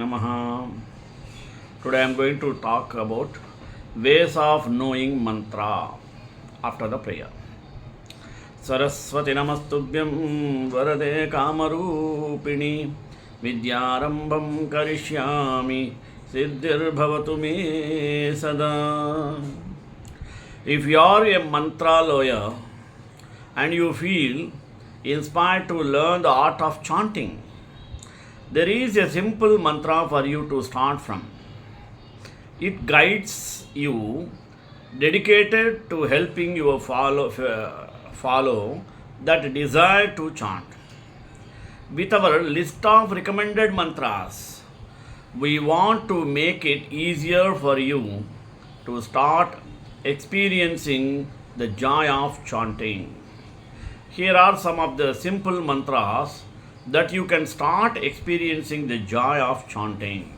Namaha. Today I am going to talk about ways of knowing mantra after the prayer. Saraswati Namastubhyam Varade Kamarupini Vidyarambham Karishyami Siddhir Bhavatu Me Sada. If you are a mantra lawyer and you feel inspired to learn the art of chanting, there is a simple mantra for you to start from. It guides you, dedicated to helping you follow that desire to chant. With our list of recommended mantras, we want to make it easier for you to start experiencing the joy of chanting. Here are some of the simple mantras that you can start experiencing the joy of chanting.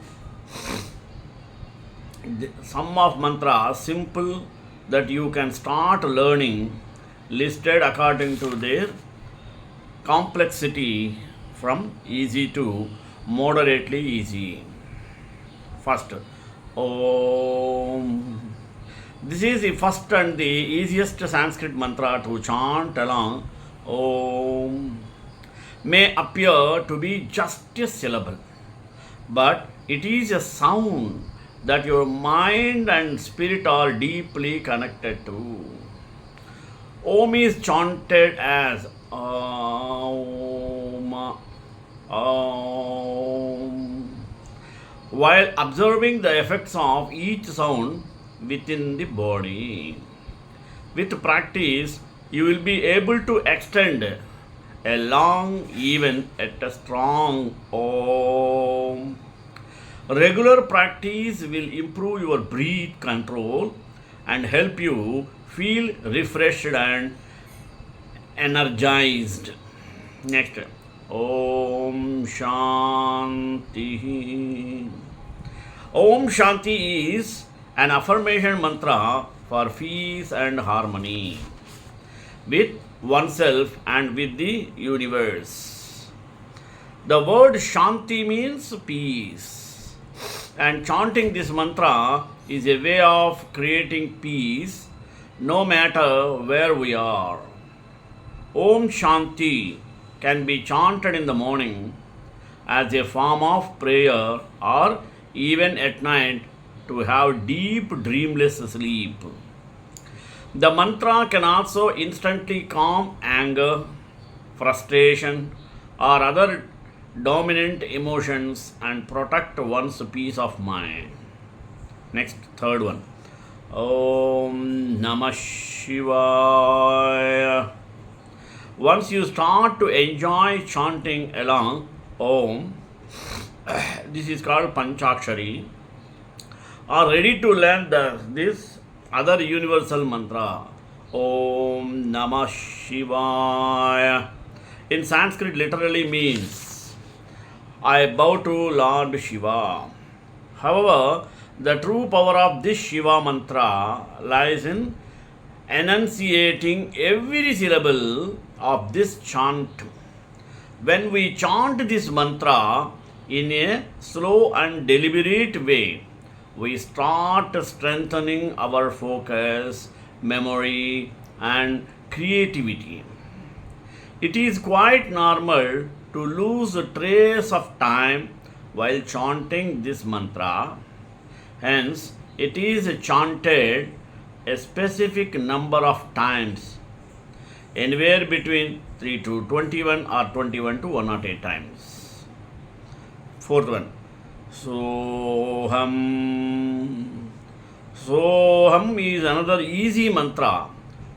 Some of mantras simple that you can start learning, listed according to their complexity from easy to moderately easy. First, Om. This is the first and the easiest Sanskrit mantra to chant along. Om may appear to be just a syllable, but it is a sound that your mind and spirit are deeply connected to. Om is chanted as Om, Om, while observing the effects of each sound within the body. With practice, you will be able to extend a long, even at a strong Om. Regular practice will improve your breath control and help you feel refreshed and energized. Next, Om Shanti. Om Shanti is an affirmation mantra for peace and harmony with oneself and with the universe. The word Shanti means peace, and chanting this mantra is a way of creating peace no matter where we are. Om Shanti can be chanted in the morning as a form of prayer or even at night to have deep dreamless sleep. The mantra can also instantly calm anger, frustration, or other dominant emotions and protect one's peace of mind. Next, third one. Om Namah Shivaya. Once you start to enjoy chanting along Om, this is called Panchakshari, are ready to learn this other universal mantra, Om Namah Shivaya, in Sanskrit literally means I bow to Lord Shiva. However, the true power of this Shiva mantra lies in enunciating every syllable of this chant. When we chant this mantra in a slow and deliberate way, we start strengthening our focus, memory, and creativity. It is quite normal to lose trace of time while chanting this mantra. Hence, it is chanted a specific number of times, anywhere between 3 to 21 or 21 to 108 times. Fourth one. Soham. Soham is another easy mantra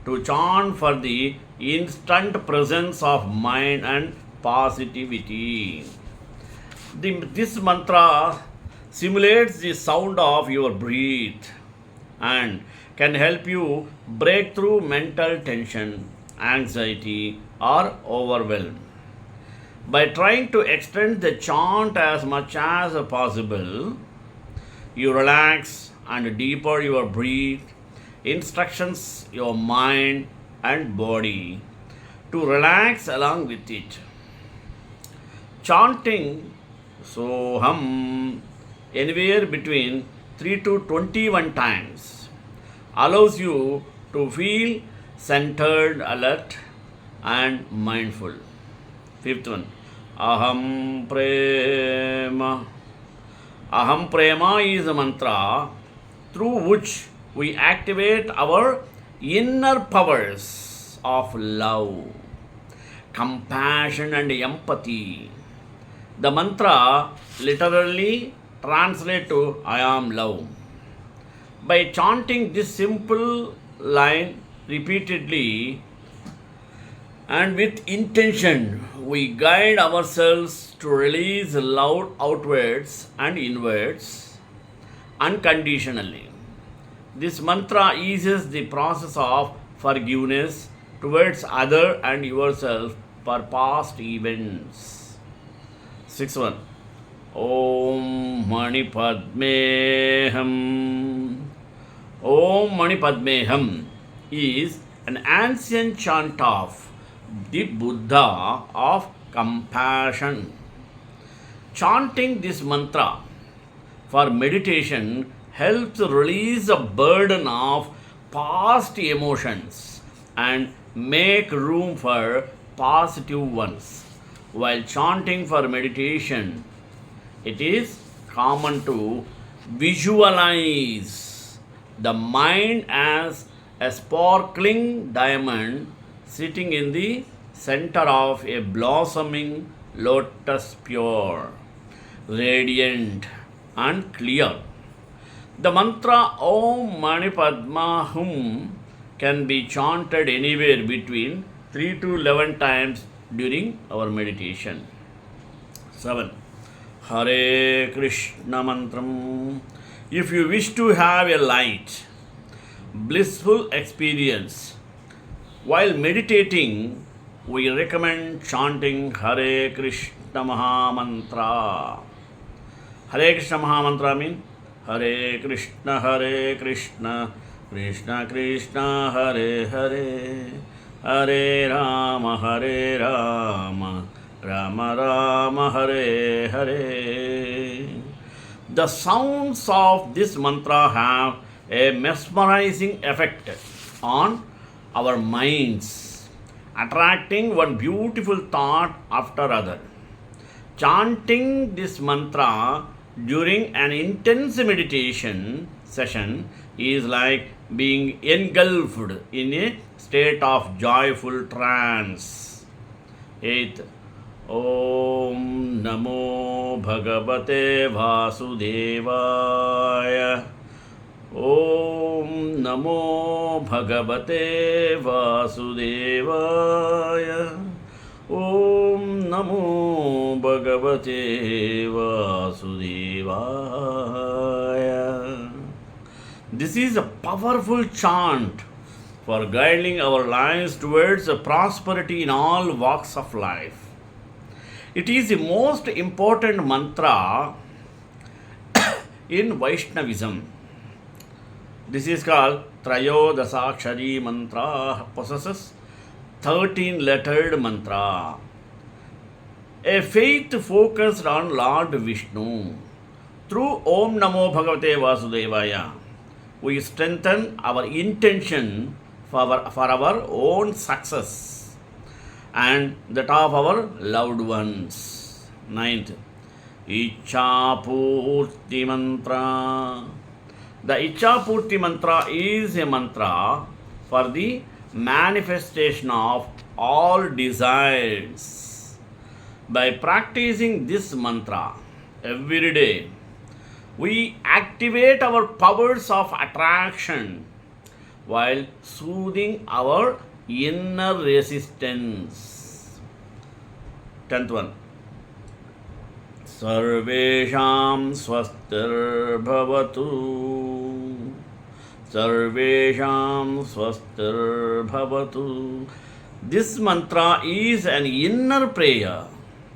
to chant for the instant presence of mind and positivity. This mantra simulates the sound of your breath and can help you break through mental tension, anxiety, or overwhelm. By trying to extend the chant as much as possible, you relax and deepen your breath, instructions your mind and body to relax along with it. Chanting Soham, anywhere between 3 to 21 times, allows you to feel centered, alert, and mindful. Fifth one, Aham Prema. Aham Prema is a mantra through which we activate our inner powers of love, compassion, and empathy. The mantra literally translates to I am love. By chanting this simple line repeatedly and with intention, we guide ourselves to release love outwards and inwards unconditionally. This mantra eases the process of forgiveness towards other and yourself for past events. Sixth one. Om Mani Padmeham. Om Mani Padmeham is an ancient chant of the Buddha of compassion. Chanting this mantra for meditation helps release the burden of past emotions and make room for positive ones. While chanting for meditation, it is common to visualize the mind as a sparkling diamond sitting in the center of a blossoming lotus, pure, radiant, and clear. The mantra Om Mani Padma Hum can be chanted anywhere between 3 to 11 times during our meditation. 7. Hare Krishna Mantram. If you wish to have a light, blissful experience while meditating, we recommend chanting Hare Krishna Mahamantra. Hare Krishna Mahamantra means Hare Krishna, Krishna Krishna, Hare Hare, Hare Rama, Rama Rama, Hare Hare. The sounds of this mantra have a mesmerizing effect on our minds, attracting one beautiful thought after other. Chanting this mantra during an intense meditation session is like being engulfed in a state of joyful trance. 8th. Om Namo Bhagavate Vasudevaya. Om Namo Bhagavate Vasudevaya. Om Namo Bhagavate Vasudevaya. This is a powerful chant for guiding our lives towards prosperity in all walks of life. It is the most important mantra in Vaishnavism. This is called Trayodasakshari mantra, possesses 13-lettered mantra. A faith focused on Lord Vishnu. Through Om Namo Bhagavate Vasudevaya, we strengthen our intention for our own success and that of our loved ones. 9th. Ichapurti mantra. The Ichapurti mantra is a mantra for the manifestation of all desires. By practicing this mantra every day, we activate our powers of attraction while soothing our inner resistance. 10th one. Sarvesham swastir bhavatu. Sarvesham swastir bhavatu. This mantra is an inner prayer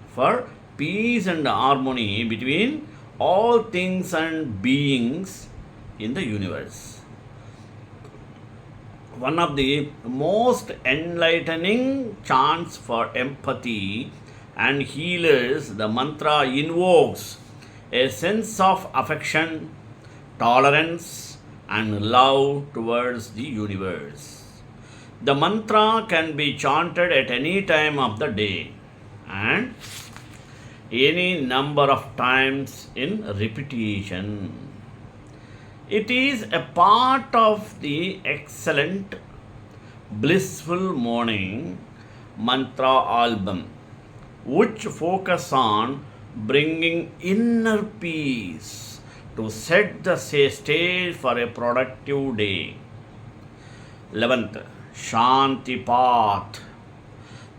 for peace and harmony between all things and beings in the universe. One of the most enlightening chants for empathy and healers, the mantra invokes a sense of affection, tolerance, and love towards the universe. The mantra can be chanted at any time of the day and any number of times in repetition. It is a part of the excellent blissful morning mantra album, which focus on bringing inner peace to set the stage for a productive day. 11th, Shanti Path.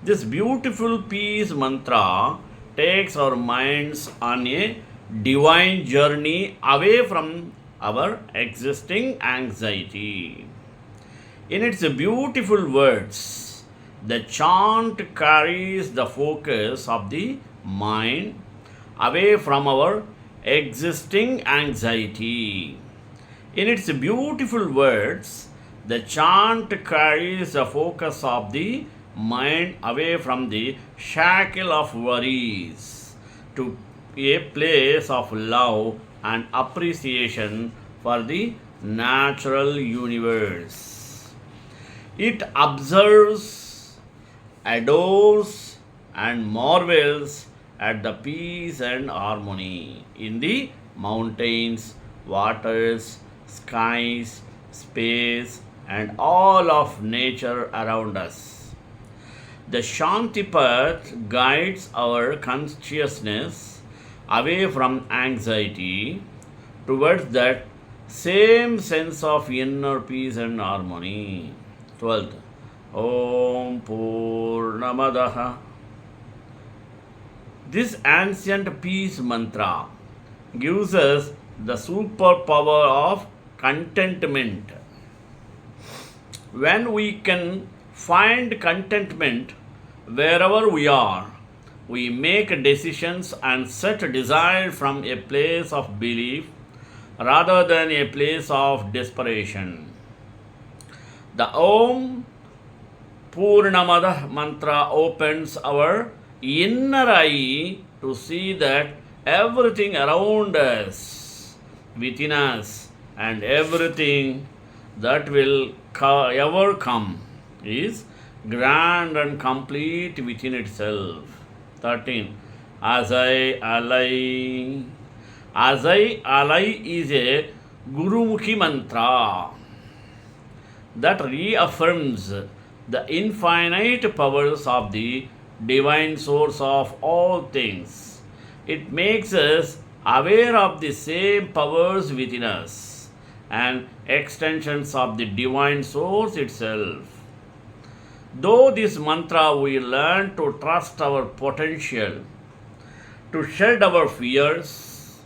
This beautiful peace mantra takes our minds on a divine journey away from our existing anxiety. In its beautiful words, the chant carries the focus of the mind away from our existing anxiety. In its beautiful words, the chant carries the focus of the mind away from the shackle of worries to a place of love and appreciation for the natural universe. It observes, adores, and marvels at the peace and harmony in the mountains, waters, skies, space, and all of nature around us. The Shantipath guides our consciousness away from anxiety towards that same sense of inner peace and harmony. 12th. Om Purnamadaha. This ancient peace mantra gives us the superpower of contentment. When we can find contentment wherever we are, we make decisions and set desire from a place of belief rather than a place of desperation. The Om Purnamada mantra opens our inner eye to see that everything around us, within us, and everything that will ever come is grand and complete within itself. 13. Azai Alai. Azai Alai is a Gurumukhi mantra that reaffirms the infinite powers of the divine source of all things. It makes us aware of the same powers within us and extensions of the divine source itself. Though this mantra we learn to trust our potential, to shed our fears,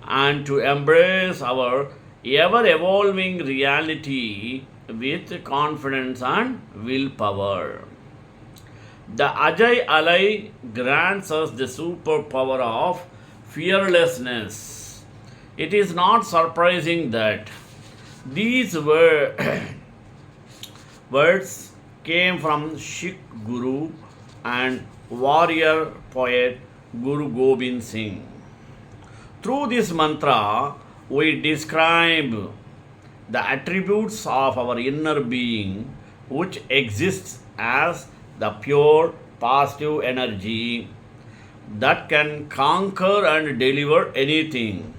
and to embrace our ever evolving reality with confidence and willpower. The Ajay Alai grants us the superpower of fearlessness. It is not surprising that these words came from Sikh Guru and warrior poet Guru Gobind Singh. Through this mantra, we describe the attributes of our inner being, which exists as the pure positive energy that can conquer and deliver anything.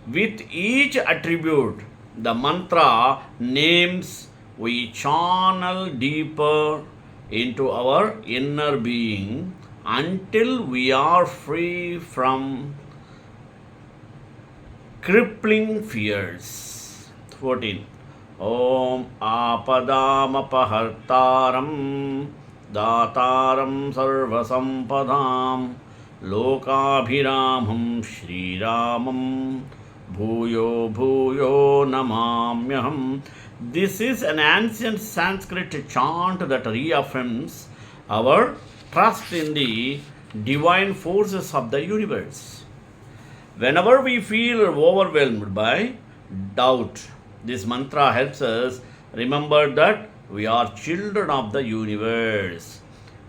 With each attribute, the mantra names, we channel deeper into our inner being until we are free from crippling fears. 14. Om Apadam Apahartaram Dataram Sarvasampadam Lokabhiramam Shriramam Bhuyo Bhuyo Namamyaham. This is an ancient Sanskrit chant that reaffirms our trust in the divine forces of the universe. Whenever we feel overwhelmed by doubt, this mantra helps us remember that we are children of the universe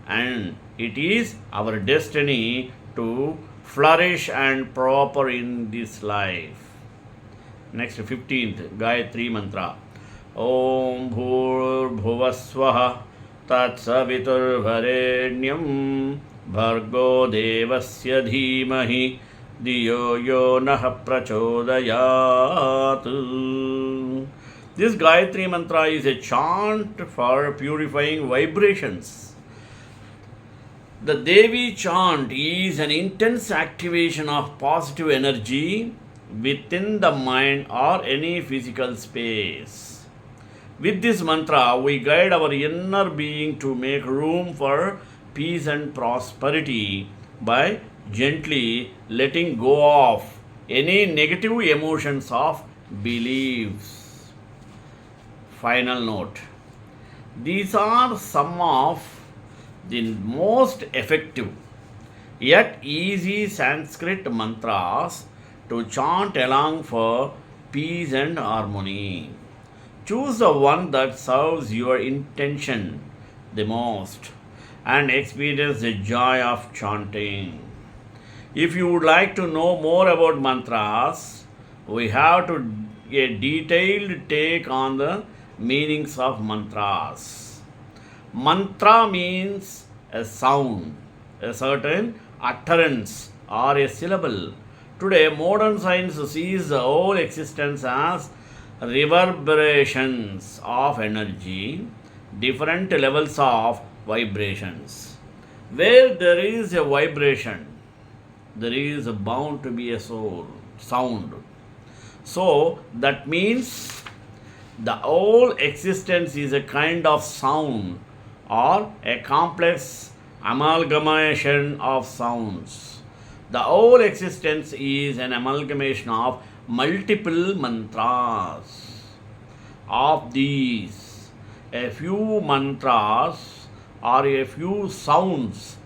and It is our destiny to flourish and prosper in this life. Next 15th Gayatri Mantra. Om Bhur Bhuvaswaha Tat Saviturvarenyam Bhargo Devasya Dhimahi Diyo Yo Nah Prachodayat. This Gayatri Mantra is a chant for purifying vibrations. The Devi chant is an intense activation of positive energy within the mind or any physical space. With this mantra, we guide our inner being to make room for peace and prosperity by gently letting go of any negative emotions of beliefs. Final note. These are some of the most effective yet easy Sanskrit mantras to chant along for peace and harmony. Choose the one that serves your intention the most and experience the joy of chanting. If you would like to know more about mantras, we have a detailed take on the meanings of mantras. Mantra means a sound, a certain utterance or a syllable. Today, modern science sees the whole existence as reverberations of energy, different levels of vibrations. Where there is a vibration, there is bound to be a sound. So, that means the whole existence is a kind of sound or a complex amalgamation of sounds. The whole existence is an amalgamation of multiple mantras. Of these, a few mantras or a few sounds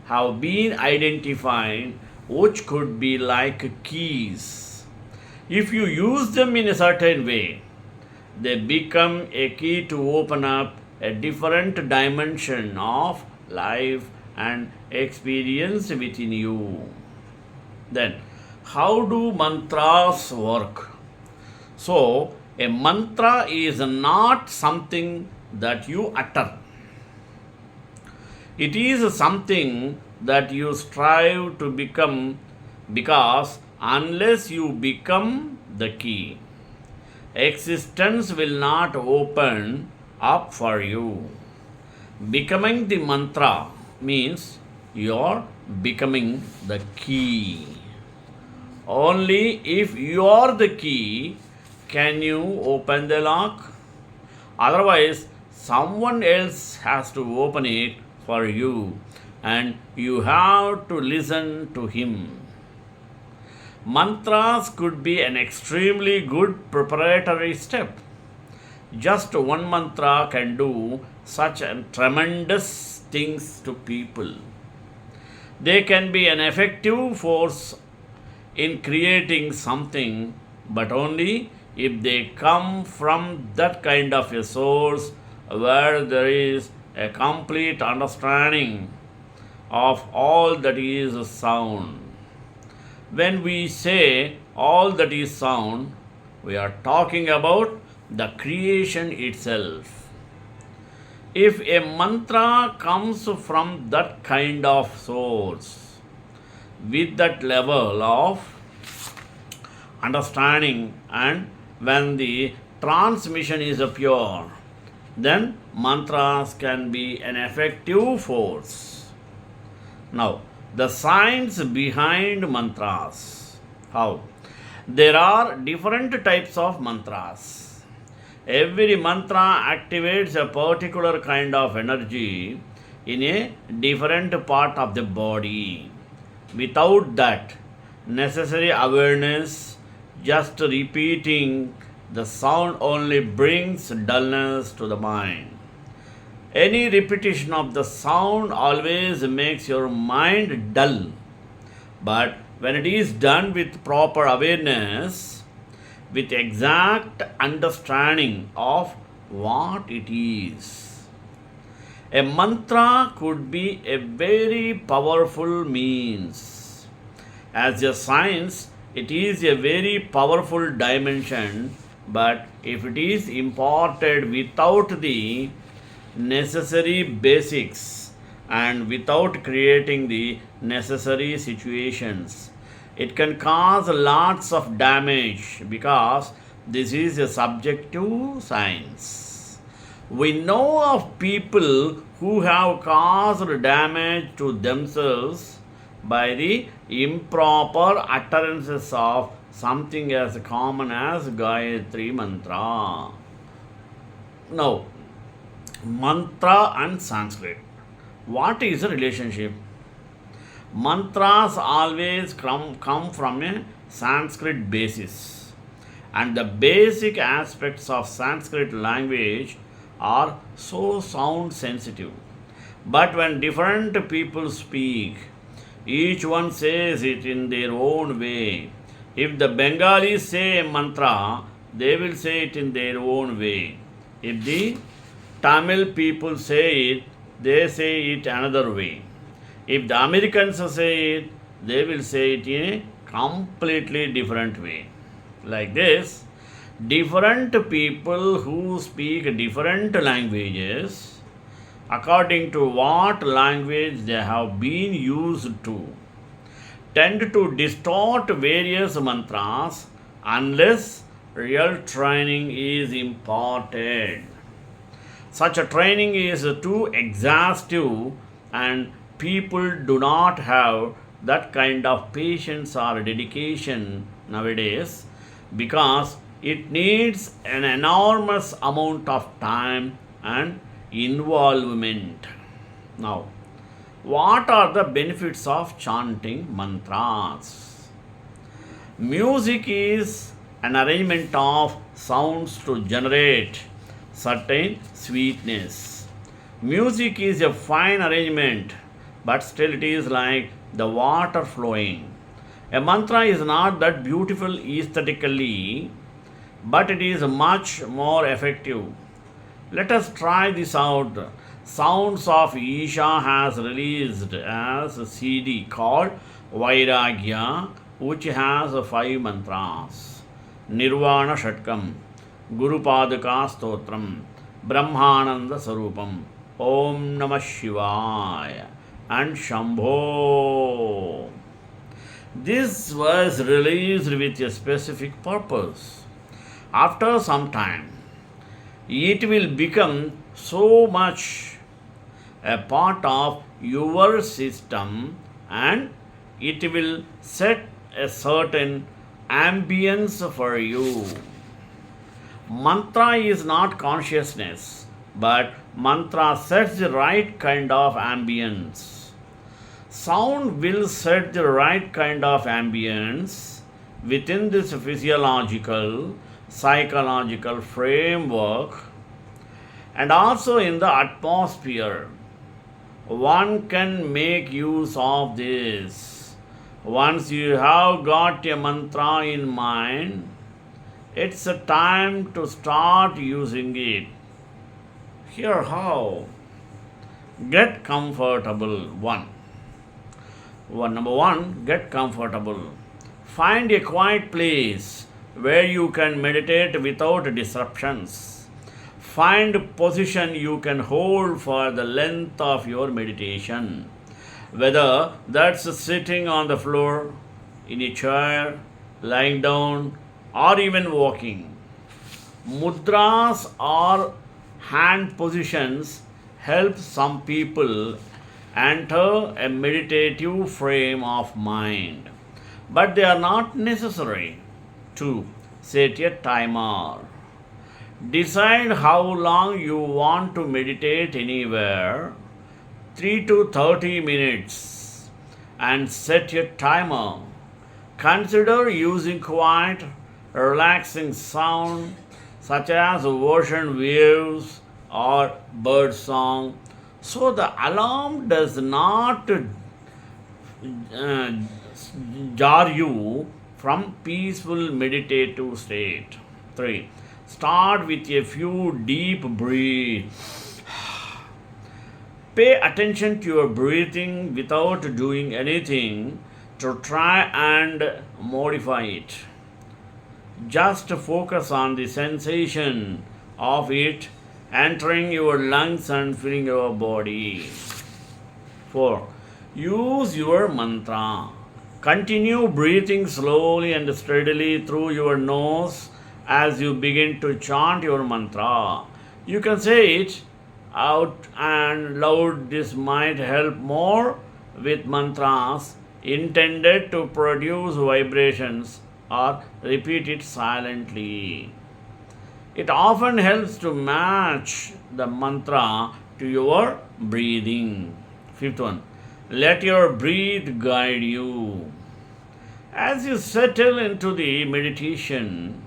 have been identified which could be like keys. If you use them in a certain way, they become a key to open up a different dimension of life and experience within you. Then, how do mantras work? So, a mantra is not something that you utter. It is something that you strive to become, because unless you become the key, existence will not open up for you. Becoming the mantra means you are becoming the key. Only if you are the key can you open the lock. Otherwise, someone else has to open it for you and you have to listen to him. Mantras could be an extremely good preparatory step. Just one mantra can do such tremendous things to people. They can be an effective force in creating something, but only if they come from that kind of a source where there is a complete understanding of all that is sound. When we say all that is sound, we are talking about the creation itself. If a mantra comes from that kind of source, with that level of understanding, and when the transmission is pure, then mantras can be an effective force. Now, the science behind mantras. How? There are different types of mantras. Every mantra activates a particular kind of energy in a different part of the body. Without that necessary awareness, just repeating the sound only brings dullness to the mind. Any repetition of the sound always makes your mind dull. But when it is done with proper awareness, with exact understanding of what it is, A mantra could be a very powerful means. As a science, it is a very powerful dimension, but if it is imparted without the necessary basics and without creating the necessary situations, it can cause lots of damage because this is a subjective science. We know of people who have caused damage to themselves by the improper utterances of something as common as Gayatri Mantra. Now, mantra and Sanskrit. What is the relationship? Mantras always come from a Sanskrit basis, and the basic aspects of Sanskrit language are so sound sensitive. But when different people speak, each one says it in their own way. If the Bengalis say a mantra, they will say it in their own way. If the Tamil people say it, they say it another way. If the Americans say it, they will say it in a completely different way. Like this, different people who speak different languages, according to what language they have been used to, tend to distort various mantras unless real training is imparted. Such a training is too exhaustive, and people do not have that kind of patience or dedication nowadays because it needs an enormous amount of time and involvement. Now, what are the benefits of chanting mantras? Music is an arrangement of sounds to generate certain sweetness. Music is a fine arrangement, but still it is like the water flowing. A mantra is not that beautiful aesthetically, but it is much more effective. Let us try this out. Sounds of Isha has released as a CD called Vairagya, which has 5 mantras. Nirvana Shatkam, Gurupadaka Stotram, Brahmananda Sarupam, Om Namah Shivaya, and Shambho. This was released with a specific purpose. After some time, it will become so much a part of your system and it will set a certain ambience for you. Mantra is not consciousness, but mantra sets the right kind of ambience. Sound will set the right kind of ambience within this physiological, psychological framework and also in the atmosphere. One can make use of this. Once you have got a mantra in mind, it's a time to start using it. Here how? Get comfortable. Number one, get comfortable. Find a quiet place where you can meditate without disruptions. Find a position you can hold for the length of your meditation. Whether that's sitting on the floor, in a chair, lying down, or even walking. Mudras or hand positions help some people enter a meditative frame of mind, but they are not necessary. 2. Set a timer. Decide how long you want to meditate anywhere, 3 to 30 minutes, and set a timer. Consider using quiet, relaxing sound such as ocean waves or bird song so the alarm does not jar you from peaceful meditative state. 3. Start with a few deep breaths. Pay attention to your breathing without doing anything to try and modify it. Just focus on the sensation of it entering your lungs and filling your body. 4. Use your mantra. Continue breathing slowly and steadily through your nose as you begin to chant your mantra. You can say it out and loud. This might help more with mantras intended to produce vibrations, or repeat it silently. It often helps to match the mantra to your breathing. 5th one, let your breath guide you. As you settle into the meditation,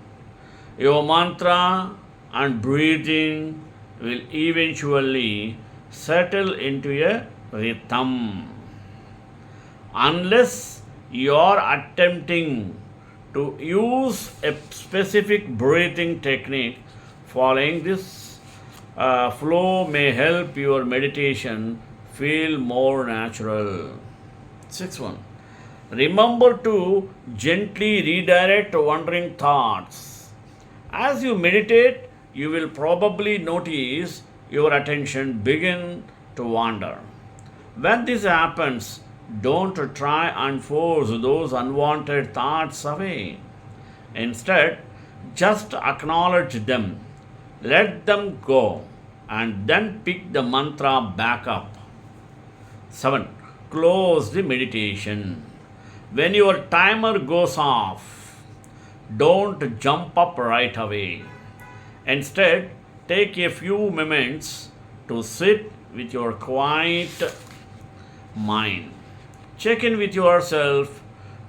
your mantra and breathing will eventually settle into a rhythm. Unless you are attempting to use a specific breathing technique, following this flow may help your meditation feel more natural. 6th one, remember to gently redirect wandering thoughts. As you meditate, you will probably notice your attention begin to wander. When this happens, don't try and force those unwanted thoughts away. Instead, just acknowledge them, let them go, and then pick the mantra back up. 7. Close the meditation. When your timer goes off, don't jump up right away. Instead, take a few moments to sit with your quiet mind. Check in with yourself.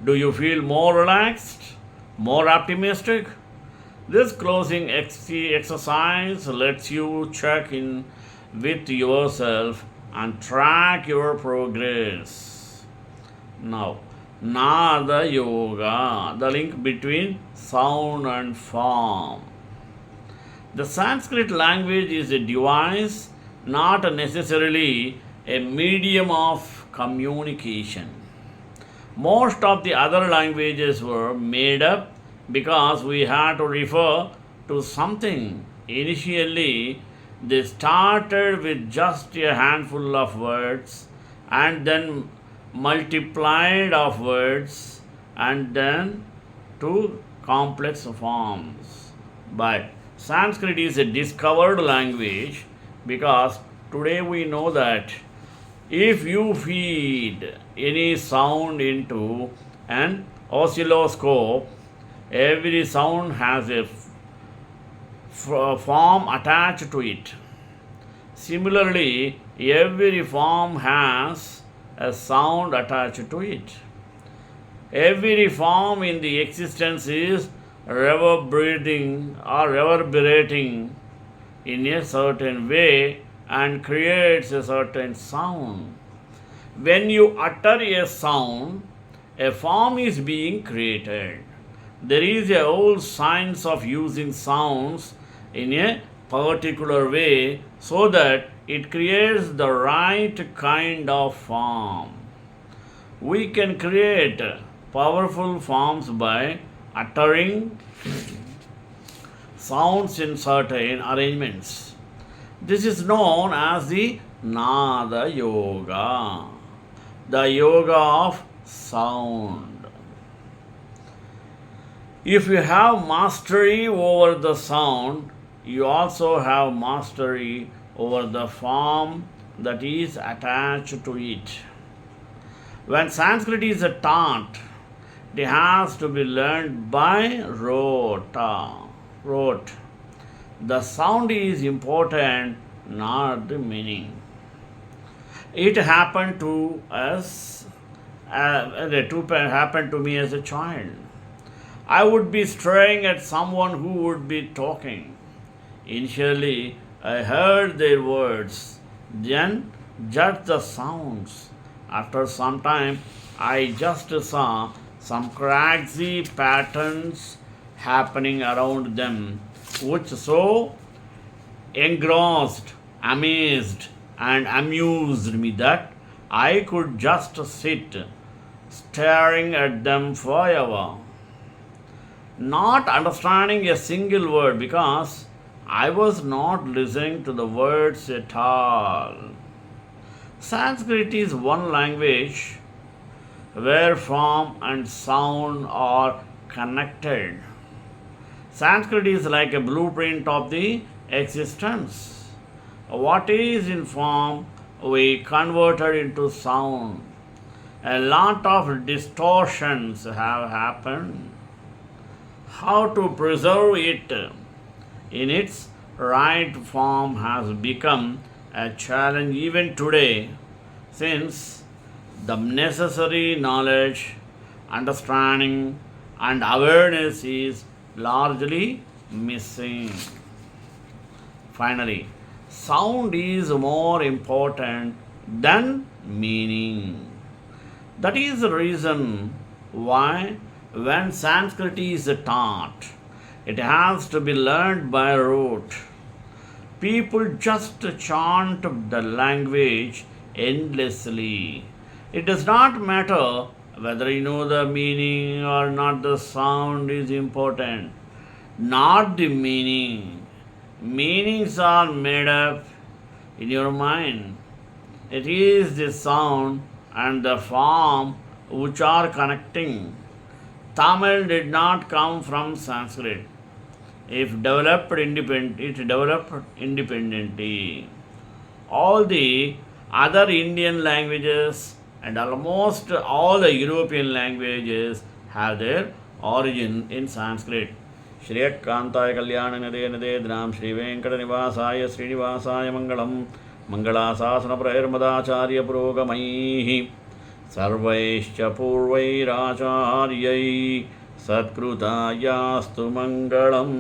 Do you feel more relaxed, more optimistic? This closing exercise lets you check in with yourself and track your progress. Now, Nada Yoga, the link between sound and form. The Sanskrit language is a device, not necessarily a medium of communication. Most of the other languages were made up because we had to refer to something. Initially, they started with just a handful of words and then multiplied of words and then to complex forms. But Sanskrit is a discovered language because today we know that if you feed any sound into an oscilloscope, every sound has a form attached to it. Similarly, every form has a sound attached to it. Every form in the existence is reverberating in a certain way and creates a certain sound. When you utter a sound, a form is being created. There is a whole science of using sounds in a particular way so that it creates the right kind of form. We can create powerful forms by uttering sounds in certain arrangements. This is known as the Nada Yoga, the yoga of sound. If you have mastery over the sound, you also have mastery over the form that is attached to it. When Sanskrit is taught, it has to be learned by rote. The sound is important, not the meaning. It happened to us, happened to me as a child. I would be staring at someone who would be talking. Initially, I heard their words, then judged the sounds. After some time, I just saw some crazy patterns happening around them, which so engrossed, amazed, and amused me that I could just sit staring at them forever, not understanding a single word because I was not listening to the words at all. Sanskrit is one language where form and sound are connected. Sanskrit is like a blueprint of the existence. What is in form, we converted into sound. A lot of distortions have happened. How to preserve it in its right form has become a challenge even today, since the necessary knowledge, understanding, and awareness is largely missing. Finally, sound is more important than meaning. That is the reason why, when Sanskrit is taught, it has to be learned by rote. People just chant the language endlessly. It does not matter whether you know the meaning or not, the sound is important, not the meaning. Meanings are made up in your mind. It is the sound and the form which are connecting. Tamil did not come from Sanskrit. It developed independently. All the other Indian languages and almost all the European languages have their origin in Sanskrit. श्रियकान्ताय कल्याणनिधे निधेद्रां श्रीवेङ्कटनिवासाय श्रीनिवासाय मङ्गलं मङ्गलाशासनप्रैर्मदाचार्यपुरोगमैः सर्वैश्च पूर्वैराचार्यैः सत्कृतायास्तु मङ्गलम्.